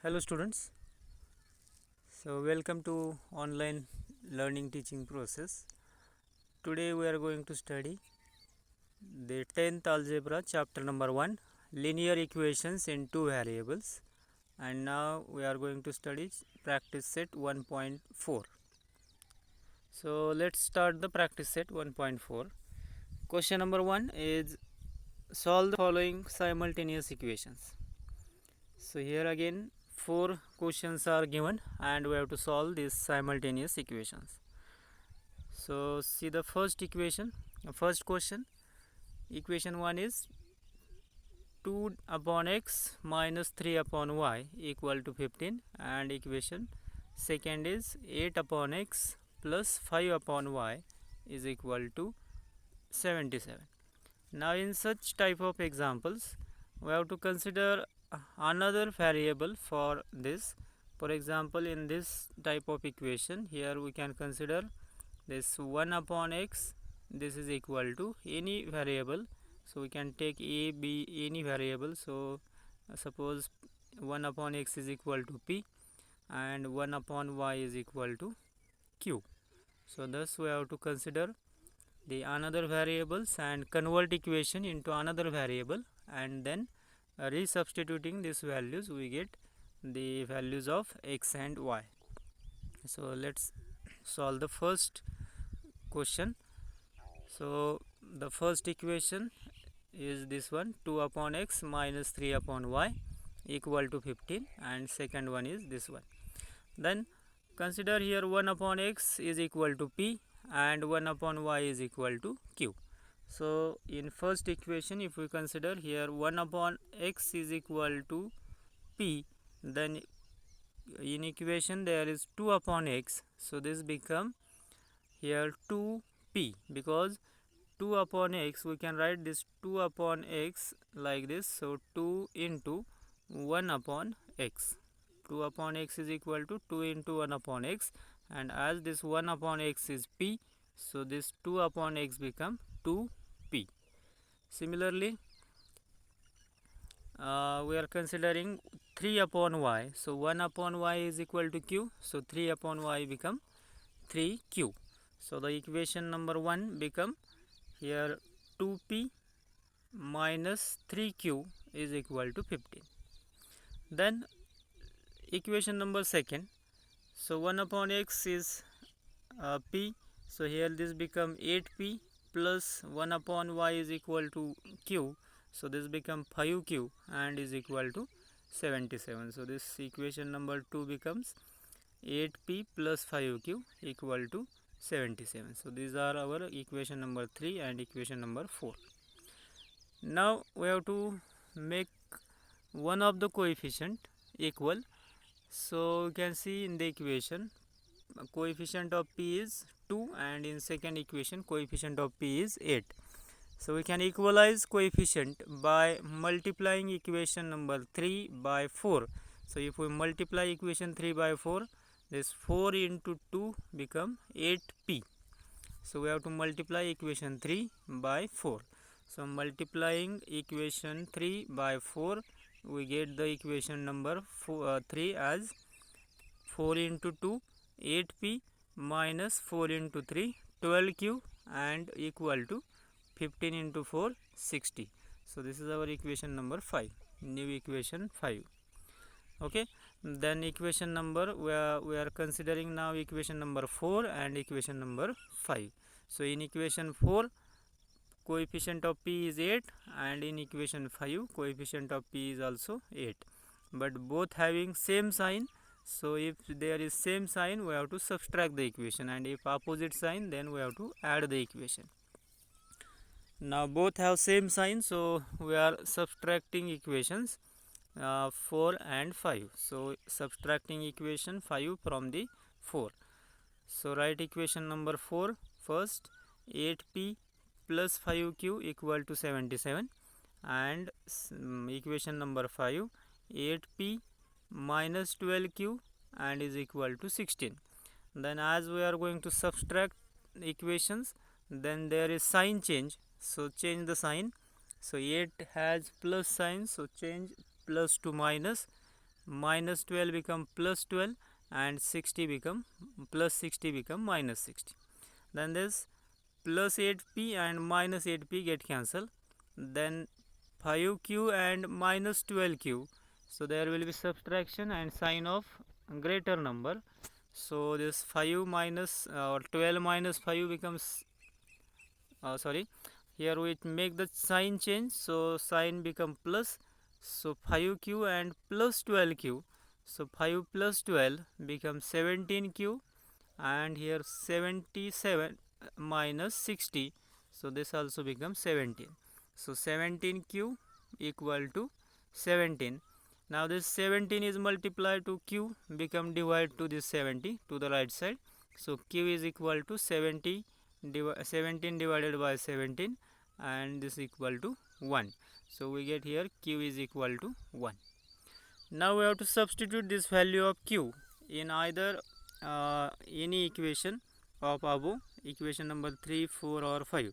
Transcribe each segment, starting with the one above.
Hello students, so welcome to online learning teaching process. Today we are going to study the 10th algebra chapter number 1, linear equations in two variables, and now we are going to study practice set 1.4. So let's start the practice set 1.4. Question number 1 is solve the following simultaneous equations. So here again 4 questions are given and we have to solve these simultaneous equations. So see the first equation, first question. Equation 1 is 2 upon x minus 3 upon y equal to 15, and equation second is 8 upon x plus 5 upon y is equal to 77. Now in such type of examples we have to consider another variable for this. For example, in this type of equation here we can consider this 1 upon x, this is equal to any variable, so we can take a, b, any variable. So suppose 1 upon x is equal to p and 1 upon y is equal to q. So thus we have to consider the another variables and convert equation into another variable, and then resubstituting these values we get the values of x and y. So let's solve the first question. So the first equation is this one, 2 upon x minus 3 upon y equal to 15, and second one is this one. Then consider here 1 upon x is equal to p and 1 upon y is equal to q. So in first equation if we consider here 1 upon x is equal to p, then in equation there is 2 upon x, so this become here 2p, because 2 upon x we can write this 2 upon x like this. So 2 into 1 upon x, 2 upon x is equal to 2 into 1 upon x, and as this 1 upon x is p, so this 2 upon x become 2p. Similarly we are considering 3 upon y, so 1 upon y is equal to q, so 3 upon y become 3q. So the equation number 1 become here 2p minus 3q is equal to 15. Then equation number second, so 1 upon x is p, so here this become 8p plus 1 upon y is equal to q, so this become 5q and is equal to 77. So this equation number 2 becomes 8p plus 5q equal to 77. So these are our equation number 3 and equation number 4. Now we have to make one of the coefficient equal. So you can see in the equation coefficient of p is 2 and in second equation coefficient of p is 8. So we can equalize coefficient by multiplying equation number 3 by 4. So if we multiply equation 3 by 4, this 4 into 2 become 8p. So we have to multiply equation 3 by 4. So multiplying equation 3 by 4, we get the equation number 3 as 4 into 2 8p minus 4 into 3 12q and equal to 15 into 4 60. So this is our equation number 5, new equation 5. Okay, then equation number we are considering now equation number 4 and equation number 5. So in equation 4 coefficient of p is 8 and in equation 5 coefficient of p is also 8, but both having same sign. So if there is same sign we have to subtract the equation, and if opposite sign then we have to add the equation. Now both have same sign, so we are subtracting equations 4 and 5. So subtracting equation 5 from the 4. So write equation number 4 first, 8p plus 5q equal to 77, and equation number 5 8p minus 12q and is equal to 16. Then as we are going to subtract equations, then there is sign change, so change the sign. So 8 has plus sign, so change plus to minus, minus 12 become plus 12, and 60 become plus 60 become minus 60. Then this plus 8p and minus 8p get cancelled. Then 5q and minus 12q, so there will be subtraction and sign of greater number. So this 5 minus 12 minus 5 becomes here we make the sign change, so sign become plus. So 5q and plus 12q, so 5 plus 12 becomes 17q, and here 77 minus 60, so this also becomes 17. So 17q equal to 17. Now this 17 is multiplied to q, become divide to this 70 to the right side. So q is equal to 17 divided by 17, and this equal to 1. So we get here q is equal to 1. Now we have to substitute this value of q in either any equation of above, equation number 3, 4 or 5.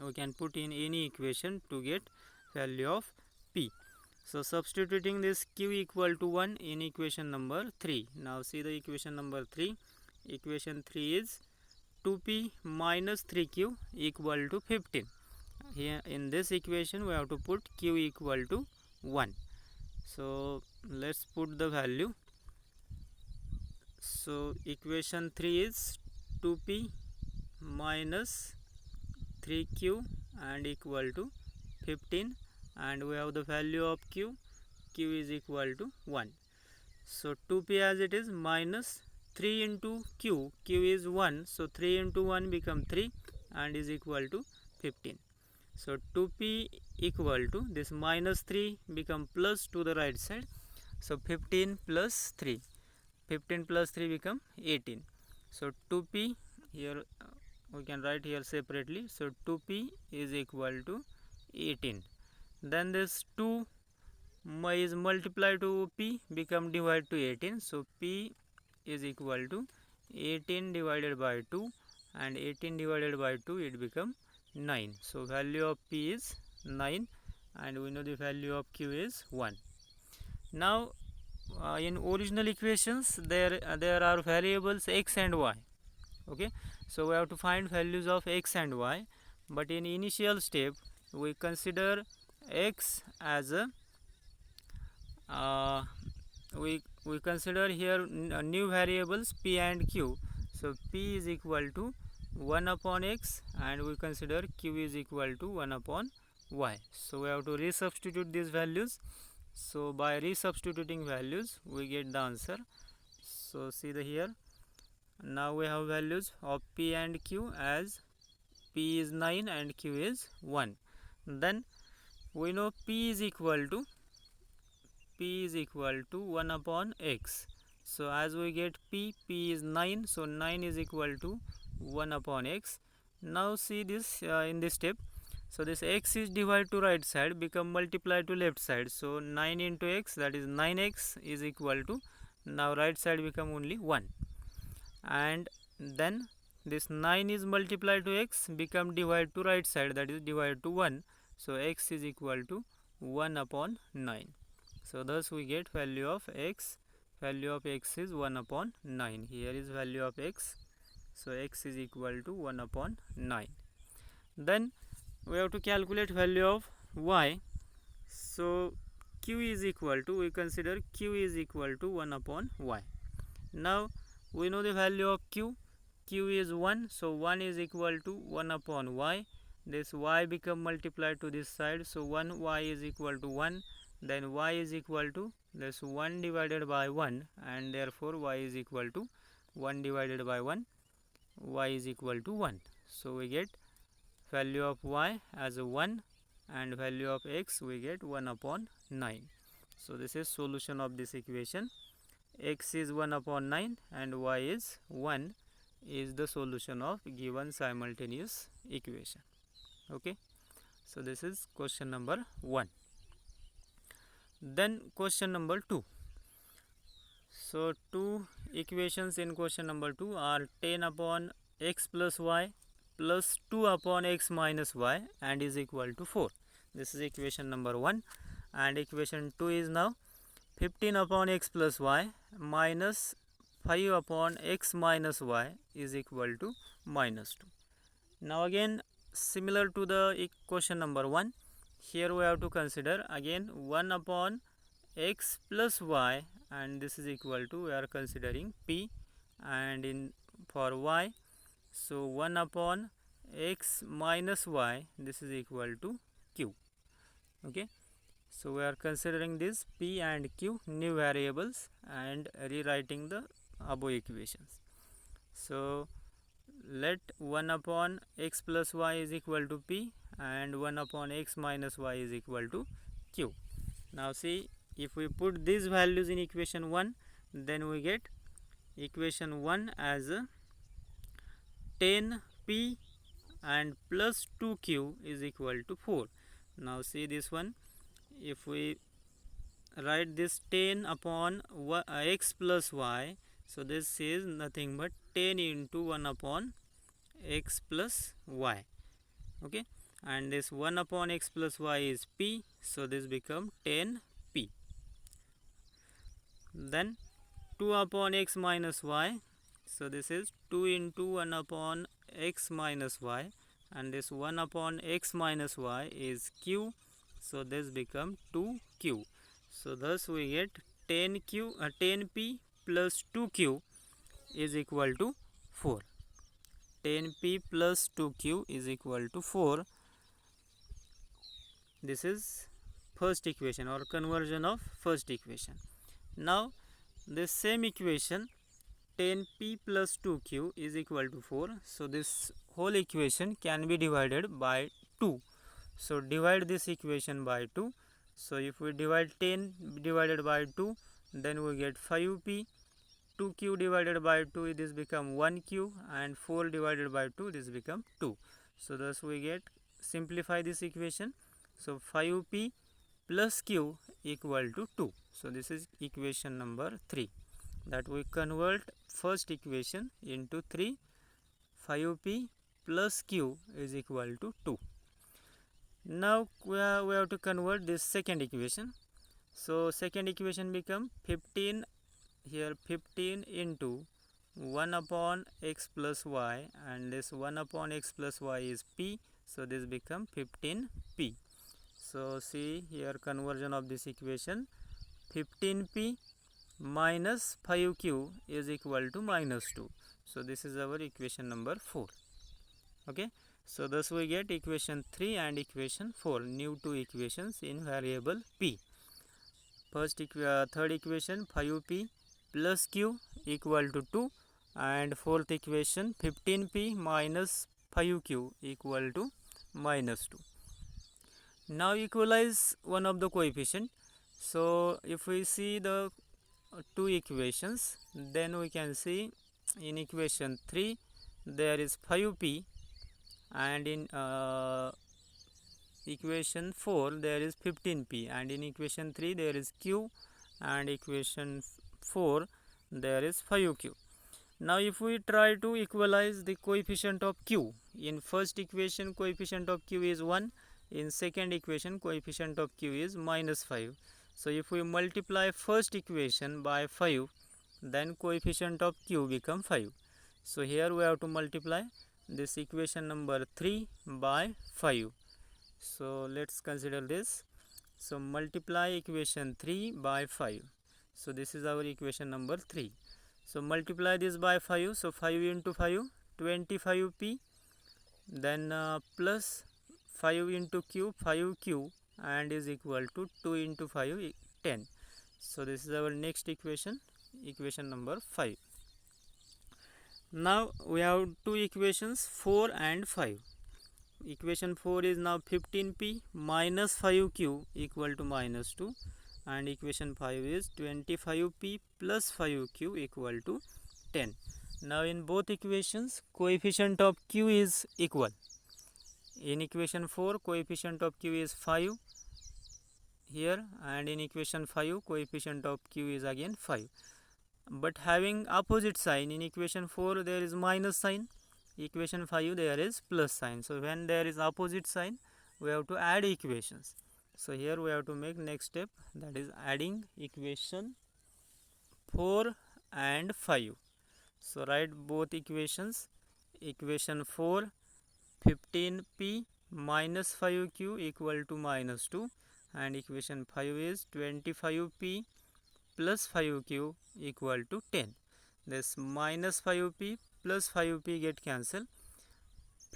We can put in any equation to get value of p. So substituting this q equal to 1 in equation number 3. Now see the equation number 3. Equation 3 is 2p minus 3q equal to 15. Here in this equation we have to put q equal to 1. So let's put the value. So equation 3 is 2p minus 3q and equal to 15, and we have the value of q is equal to 1. So 2p as it is minus 3 into q is 1, so 3 into 1 become 3 and is equal to 15. So 2p equal to this minus 3 become plus to the right side, so 15 plus 3, 15 plus 3 become 18. So 2p here we can write here separately, so 2p is equal to 18. Then this 2 is multiplied to p, become divided to 18, so p is equal to 18 divided by 2, and 18 divided by 2 it become 9. So value of p is 9, and we know the value of q is 1. Now in original equations there are variables x and y. Okay, so we have to find values of x and y, but in initial step we consider x as a we consider here new variables p and q. So p is equal to 1 upon x, and we consider q is equal to 1 upon y. So we have to resubstitute these values. So by resubstituting values we get the answer. So see the here, now we have values of p and q as p is 9 and q is 1. Then we know p is equal to 1 upon x. So as we get p is 9, so 9 is equal to 1 upon x. Now see this in this step, so this x is divided to right side, become multiplied to left side, so 9 into x, that is 9x is equal to, now right side become only 1, and then this 9 is multiplied to x, become divided to right side, that is divided to 1, so x is equal to 1 upon 9. So thus we get value of x. Value of x is 1 upon 9. Here is value of x. So x is equal to 1 upon 9. Then we have to calculate value of y. So q is equal to, we consider q is equal to 1 upon y. Now we know the value of q is 1, so 1 is equal to 1 upon y. This y become multiplied to this side, so 1 y is equal to 1. Then y is equal to this 1 divided by 1, and therefore y is equal to 1 divided by 1, y is equal to 1. So we get value of y as a 1, and value of x we get 1 upon 9. So this is solution of this equation. X is 1 upon 9 and y is 1 is the solution of given simultaneous equation. Okay, so this is question number 1. Then question number 2. So two equations in question number 2 are 10 upon x plus y plus 2 upon x minus y and is equal to 4. This is equation number 1, and equation 2 is now 15 upon x plus y minus 5 upon x minus y is equal to minus 2. Now again, similar to the question number 1, here we have to consider again 1 upon x plus y, and this is equal to, we are considering p, and in for y, so 1 upon x minus y, this is equal to q. Okay, so we are considering this p and q new variables and rewriting the above equations. So let 1 upon x plus y is equal to p and 1 upon x minus y is equal to q. Now see, if we put these values in equation 1, then we get equation 1 as 10p and plus 2q is equal to 4. Now see this one, if we write this 10 upon x plus y, so this is nothing but 10 into 1 upon x plus y. Okay, and this 1 upon x plus y is p, so this become 10p. Then 2 upon x minus y, so this is 2 into 1 upon x minus y, and this 1 upon x minus y is q, so this become 2q. So thus we get 10p plus 2q is equal to 4. 10p plus 2q is equal to 4. This is first equation or conversion of first equation. Now this same equation 10p plus 2q is equal to 4. So this whole equation can be divided by 2. So divide this equation by 2. So if we divide 10 divided by 2, then we get 5p. 2q divided by 2, this become 1q, and 4 divided by 2, this become 2. So thus we get, simplify this equation. So 5p plus q equal to 2. So this is equation number 3, that we convert first equation into 3. 5p plus q is equal to 2. Now we have to convert this second equation. So second equation become 15, here 15 into 1 upon x plus y, and this 1 upon x plus y is p, so this become 15p. So see here, conversion of this equation, 15p minus 5q is equal to minus 2. So this is our equation number 4. Okay, so thus we get equation 3 and equation 4, new two equations in variable p. First third equation 5p plus q equal to 2, and fourth equation 15p minus 5q equal to minus 2. Now equalize one of the coefficient. So if we see the two equations, then we can see in equation 3 there is 5p, and in equation 4 there is 15p, and in equation 3 there is q, and equation 4 there is 5q. Now if we try to equalize the coefficient of q, in first equation coefficient of q is 1, in second equation coefficient of q is minus 5. So if we multiply first equation by 5, then coefficient of q become 5. So here we have to multiply this equation number 3 by 5. So let's consider this. So multiply equation 3 by 5. So this is our equation number 3. So multiply this by 5. So 5 into 5, 25p. Then plus 5 into q, 5q, and is equal to 2 into 5, 10. So this is our next equation, equation number 5. Now we have two equations 4 and 5. Equation 4 is now 15p minus 5q equal to minus 2, and equation 5 is 25p plus 5q equal to 10. Now in both equations coefficient of q is equal. In equation 4 coefficient of q is 5 here, and in equation 5 coefficient of q is again 5, but having opposite sign. In equation 4 there is minus sign, equation 5 there is plus sign. So when there is opposite sign, we have to add equations. So here we have to make next step, that is adding equation 4 and 5. So write both equations. Equation 4, 15p minus 5q equal to minus 2, and equation 5 is 25p plus 5q equal to 10. This minus 5p plus 5p get cancelled.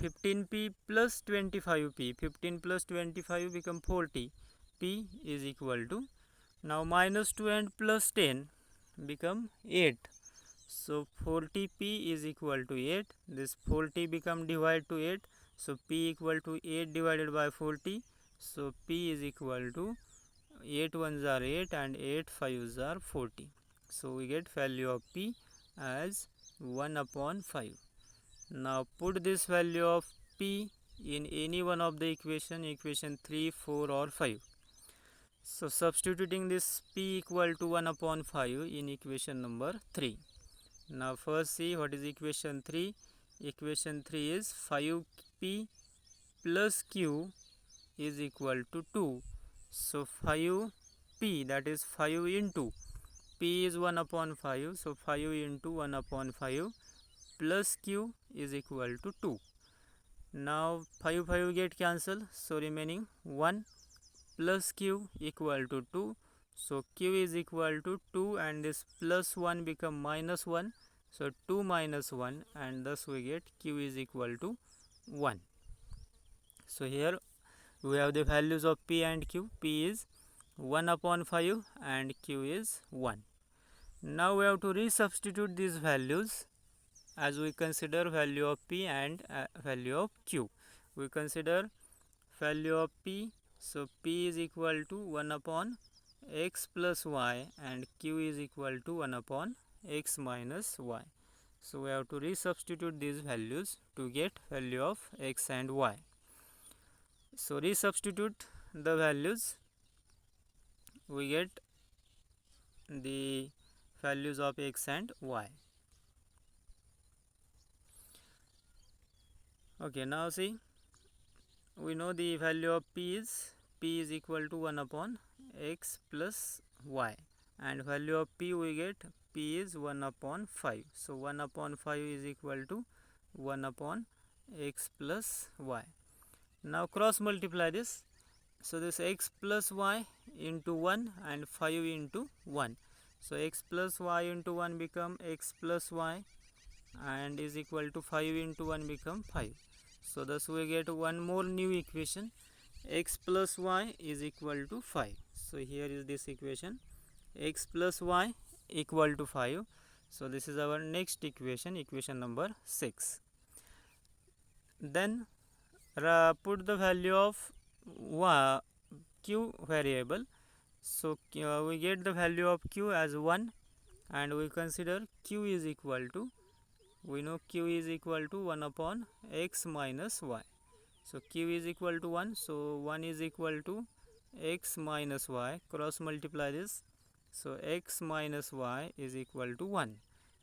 15p plus 25p, 15 plus 25 become 40, p is equal to, now minus 2 and plus 10 become 8, so 40p is equal to 8. This 40 become divided to 8, so p equal to 8 divided by 40, so p is equal to 8 ones are 8 and 8 fives are 40. So we get value of p as 1 upon 5. Now put this value of p in any one of the equation 3, 4 or 5. So substituting this p equal to 1 upon 5 in equation number 3. Now first see what is equation 3. Equation 3 is 5p plus q is equal to 2. So 5p, that is 5 into p is 1 upon 5, so 5 into 1 upon 5 plus q is equal to 2. Now 5 get cancelled, so remaining 1 plus q equal to 2. So q is equal to 2 and this plus 1 become minus 1. So 2 minus 1, and thus we get q is equal to 1. So here we have the values of p and q. P is 1 upon 5 and q is 1. Now we have to resubstitute these values as we consider value of p and value of q. We consider value of p, so p is equal to 1 upon x plus y and q is equal to 1 upon x minus y. So we have to resubstitute these values to get value of x and y. So resubstitute the values, we get the values of x and y. Okay, now see, we know the value of p is equal to 1 upon x plus y, and value of p we get p is 1 upon 5. So 1 upon 5 is equal to 1 upon x plus y. Now cross multiply this. So this x plus y into 1 and 5 into 1. So x plus y into 1 become x plus y and is equal to 5 into 1 become 5. So thus we get one more new equation, x plus y is equal to 5. So here is this equation, x plus y equal to 5. So this is our next equation, equation number 6. Then put the value of q variable. So we get the value of q as 1, and we consider q is equal to, we know q is equal to 1 upon x minus y. So q is equal to 1, so 1 is equal to x minus y. Cross multiply this, so x minus y is equal to 1.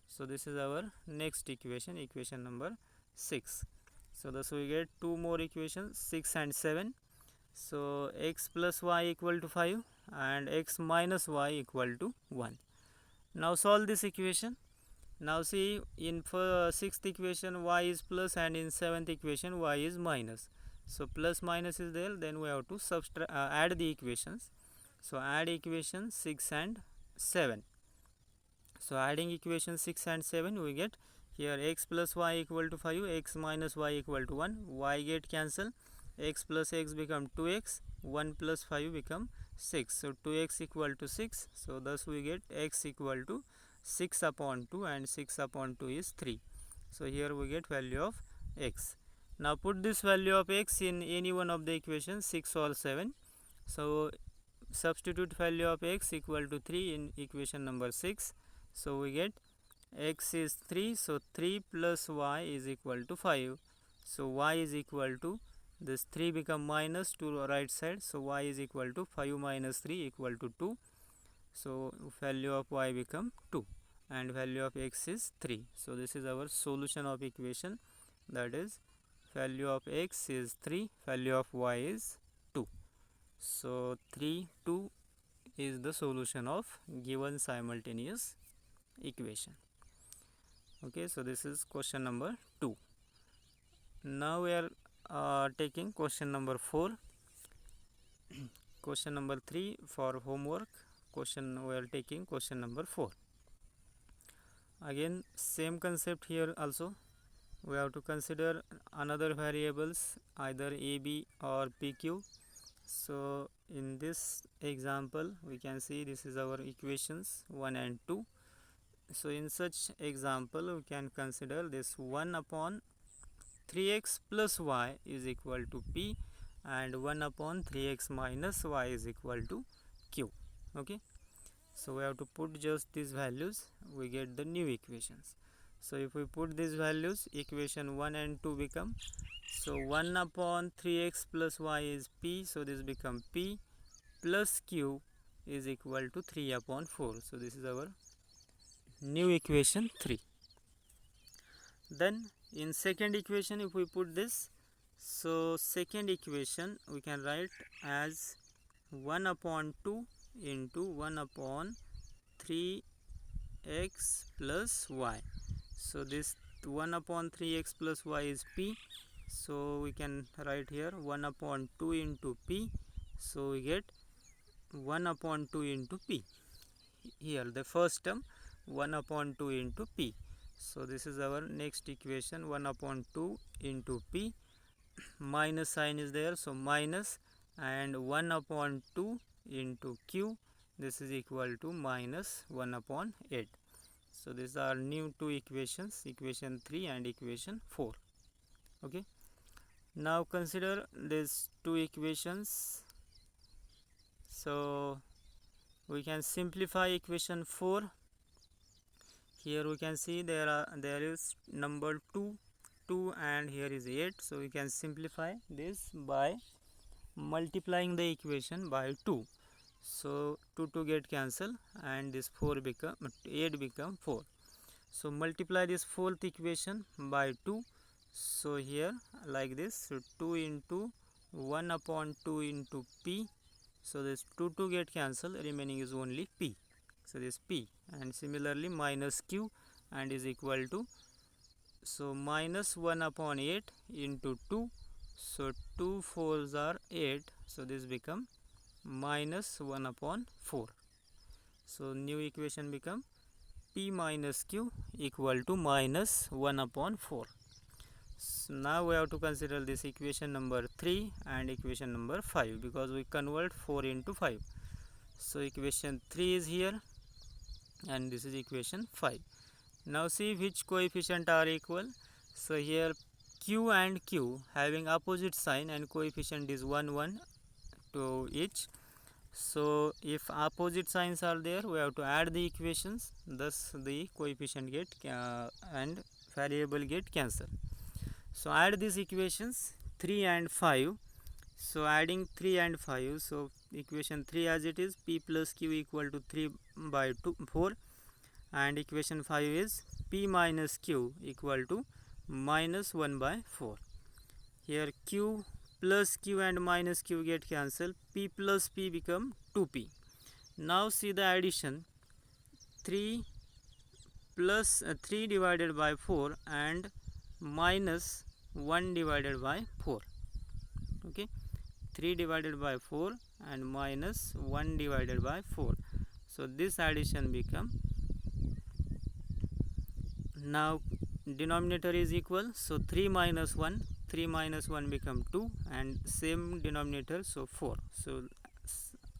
So this is our next equation, equation number 6. So thus we get two more equations, 6 and 7. So x plus y equal to 5 and x minus y equal to 1. Now solve this equation. Now see, in 6th equation y is plus and in 7th equation y is minus. So plus minus is there, then we have to add the equations. So add equation 6 and 7. So adding equation 6 and 7, we get here x plus y equal to 5, x minus y equal to 1, y get cancel, x plus x become 2x, 1 plus 5 become 6. So 2x equal to 6. So thus we get x equal to 6 upon 2, and 6 upon 2 is 3. So here we get value of x. Now put this value of x in any one of the equations, 6 or 7. So substitute value of x equal to 3 in equation number 6. So we get x is 3, so 3 plus y is equal to 5. So y is equal to, this 3 become minus to right side, so y is equal to 5 minus 3 equal to 2. So value of y become 2 and value of x is 3. So this is our solution of equation, that is value of x is 3, value of y is 2. So 3, 2 is the solution of given simultaneous equation. Okay, so this is question number 2. Now we are taking question number 4. Question number 3 for homework. We are taking question number 4. Again same concept here also. We have to consider another variables, either AB or PQ. So in this example we can see this is our equations 1 and 2. So in such example we can consider this 1 upon 3x plus y is equal to P and 1 upon 3x minus y is equal to Q. Okay, so we have to put just these values, we get the new equations. So if we put these values, equation 1 and 2 become, so 1 upon 3x plus y is P, so this become P plus Q is equal to 3 upon 4. So this is our new equation 3. Then in second equation if we put this, so second equation we can write as 1 upon 2 into 1 upon 3x plus y. So this 1 upon 3x plus y is P, so we can write here 1 upon 2 into P, so we get 1 upon 2 into P. Here the first term 1 upon 2 into P. So this is our next equation, 1 upon 2 into P, minus sign is there, so minus, and 1 upon 2 into Q, this is equal to minus 1 upon 8. So these are new two equations, equation 3 and equation 4. Okay, now consider these two equations. So we can simplify equation 4. Here we can see there is number 2 and here is 8, so we can simplify this by multiplying the equation by 2. So 2 get cancelled and this 8 become 4. So multiply this fourth equation by 2. So here like this, so 2 into 1 upon 2 into P. So this 2 get cancelled, remaining is only P. So this P, and similarly minus Q, and is equal to, so minus 1 upon 8 into 2. So 2 4s are 8. So this become minus 1 upon 4. So new equation become P minus Q equal to minus 1 upon 4. So now we have to consider this equation number 3 and equation number 5, because we convert 4 into 5. So equation 3 is here and this is equation 5. Now see which coefficient are equal. So here Q and Q having opposite sign and coefficient is 1 1 to each. So if opposite signs are there, we have to add the equations, thus the coefficient get and variable get cancelled. So add these equations 3 and 5. So adding 3 and 5, so equation 3 as it is, P plus Q equal to 3 by 4, and equation 5 is P minus Q equal to minus 1 by 4. Here Q plus Q and minus Q get cancelled, P plus P become 2P. Now see the addition, 3 plus 3 divided by 4 and minus 1 divided by 4. Okay, 3 divided by 4 and minus 1 divided by 4. So this addition become, now denominator is equal, so 3 minus 1 become 2, and same denominator, so 4. So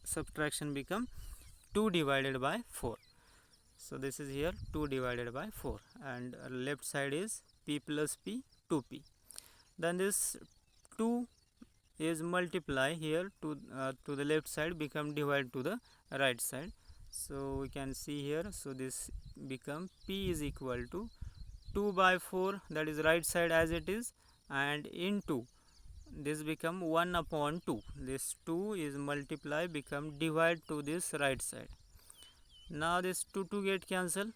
subtraction become 2 divided by 4. So this is here 2 divided by 4, and left side is P plus P, 2P. Then this 2 is multiply here to the left side, become divide to the right side. So we can see here, so this become P is equal to 2 by 4, that is right side as it is, and into this become 1 upon 2. This 2 is multiply become divide to this right side. Now this 2 get cancelled,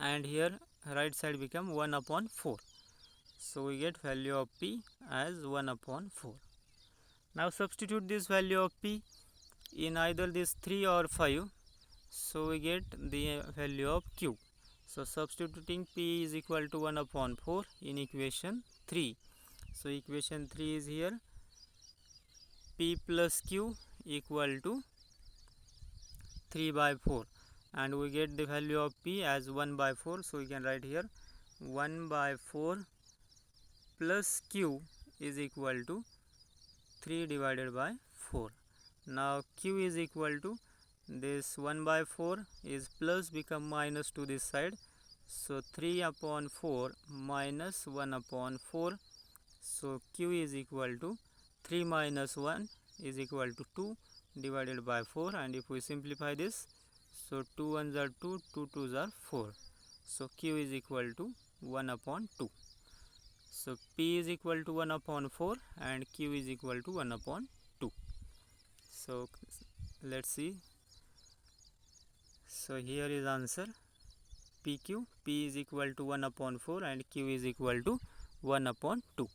and here right side become 1 upon 4. So we get value of P as 1 upon 4. Now substitute this value of p in either this 3 or 5, so we get the value of q. So substituting p is equal to 1 upon 4 in equation 3. So equation 3 is here, p plus q equal to 3 by 4, and we get the value of p as 1 by 4. So we can write here 1 by 4 plus q is equal to 3 divided by 4. Now q is equal to this 1 by 4 is plus become minus to this side. So 3 upon 4 minus 1 upon 4. So q is equal to 3 minus 1 is equal to 2 divided by 4, and if we simplify this, so 2 1s are 2, 2 2s are 4. So q is equal to 1 upon 2. So p is equal to 1 upon 4 and q is equal to 1 upon 2. So let's see. So here is answer pq. P is equal to 1 upon 4 and q is equal to 1 upon 2.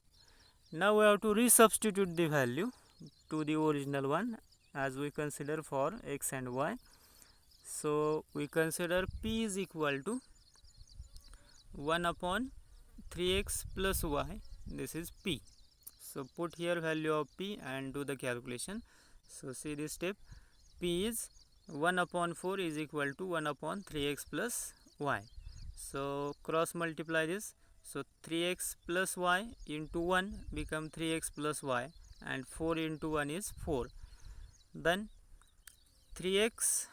Now we have to resubstitute the value to the original one as we consider for x and y. So we consider p is equal to 1 upon 3x plus y. This is p. So put here value of p and do the calculation. So see this step, p is 1 upon 4 is equal to 1 upon 3x plus y. So cross multiply this. So 3x plus y into 1 become 3x plus y, and 4 into 1 is 4. Then 3x,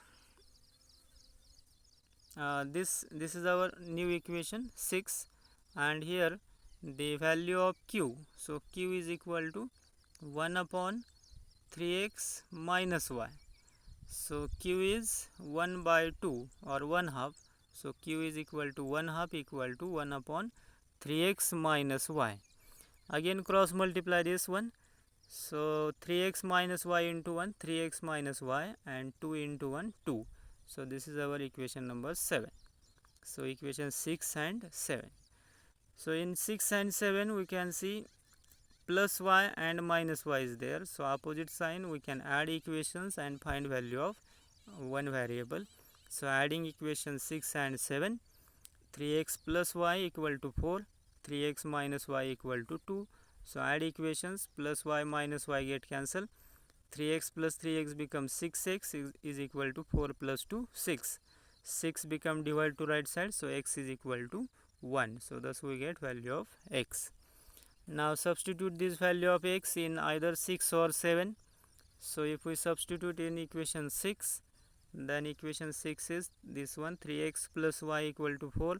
this is our new equation 6, and here the value of q. So q is equal to 1 upon 3x minus y. So q is 1 by 2 or 1 half. So q is equal to 1 half equal to 1 upon 3x minus y. Again cross multiply this one. So 3x minus y into 1, 3x minus y, and 2 into 1, 2. So this is our equation number 7. So equation 6 and 7. So in 6 and 7 we can see plus y and minus y is there. So opposite sign we can add equations and find value of one variable. So adding equation 6 and 7, 3x plus y equal to 4, 3x minus y equal to 2. So add equations, plus y minus y get cancelled. 3x plus 3x becomes 6x is equal to 4 plus 2, 6. 6 become divided to right side, so x is equal to 1. So thus we get value of x. Now substitute this value of x in either 6 or 7. So if we substitute in equation 6, then equation 6 is this one, 3x plus y equal to 4.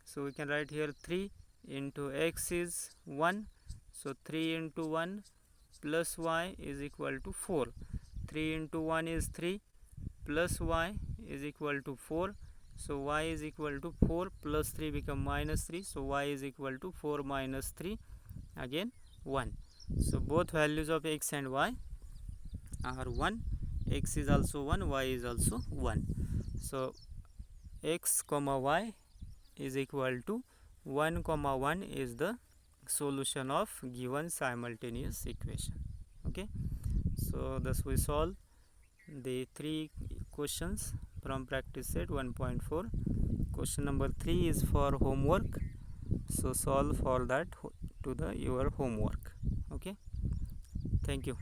So we can write here 3 into x is 1. So 3 into 1 plus y is equal to 4. 3 into 1 is 3 plus y is equal to 4. So y is equal to 4 plus 3 become minus 3. So y is equal to 4 minus 3, again 1. So both values of x and y are 1. X is also 1, y is also 1. So x comma y is equal to 1 comma 1 is the solution of given simultaneous equation. Okay, so thus we solve the 3 questions from practice set 1.4. Question number 3 is for homework, so solve for that to the your homework. Okay, thank you.